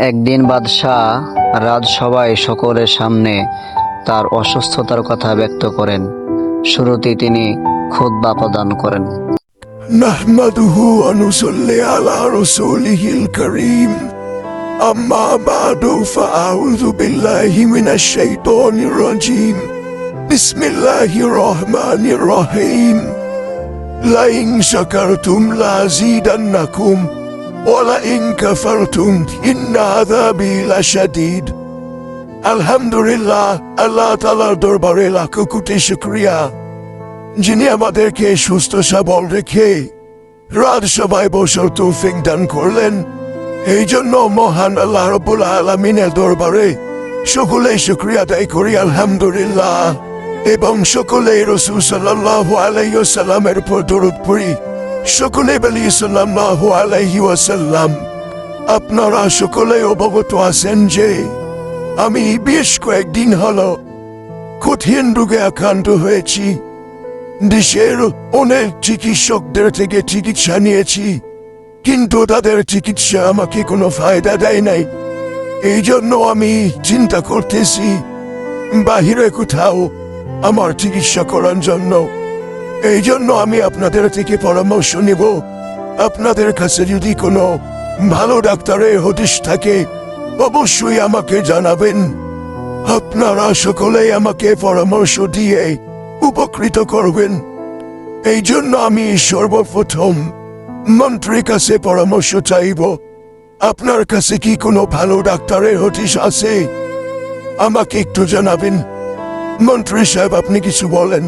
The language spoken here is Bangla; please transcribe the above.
একদিন বাদশাহ রাজসভায় সকলের সামনে তার অসুস্থতার কথা ব্যক্ত করেন। শুরুতেই তিনি খুতবা প্রদান করেন। নাহমাদুহু ওয়া নুসাল্লি আলা রাসূলিহিল কারীম। আম্মা বা'দু ফাআউযু বিল্লাহি মিনাশ শাইতানির রাজীম। বিসমিল্লাহির রহমানির রহিম। লাইন শাকারতুম লাযীদান্নাকুম ওয়া লাইন কাফারতুম ইন্না আযাবি লাশাদীদ। আলহামদুলিল্লাহ, আল্লাহ তাআলার দরবারে লাখো কোটি শুকরিয়া, যিনি আমাদেরকে সুস্থ সবল রেখে রাজসভায় বসার তৌফিক দান করলেন। এই জন্য মহান আল্লাহ রাব্বুল আলামিনের দরবারে সকলে শুকরিয়া আদায় করি আলহামদুলিল্লাহ, এবং সকলে রাসূল সাল্লাল্লাহু আলাইহি ওয়াসাল্লামের উপর দরুদ পড়ি। সকলে বলি সাল্লাল্লাহু আলাইহি ওয়াসাল্লাম। আপনারা সকলে অবগত আছেন যে আমি বেশ কয়েকদিন হলো কঠিন রোগে আক্রান্ত হয়েছি। দেশের অনেক চিকিৎসকদের থেকে চিকিৎসা নিয়েছি, কিন্তু তাদের চিকিৎসা আমাকে কোনো ফায়দা দেয় নাই। এই জন্য আমি চিন্তা করতেছি বাহিরে কোথাও আমার চিকিৎসা করার জন্য। এই জন্য আমি আপনাদের থেকে পরামর্শ নিব। আপনাদের কাছে যদি কোনো ভালো ডাক্তারের হদিশ থাকে অবশ্যই আমাকে জানাবেন। আপনারা সকলেই আমাকে পরামর্শ দিয়ে উপকৃত করবেন। এই জন্য আমি সর্বপ্রথম মন্ত্রীর কাছে পরামর্শ চাইব। আপনার কাছে কি কোনো ভালো ডাক্তারের হদিশ আছে? আমাকে একটু জানাবেন। মন্ত্রী সাহেব, আপনি কিছু বলেন।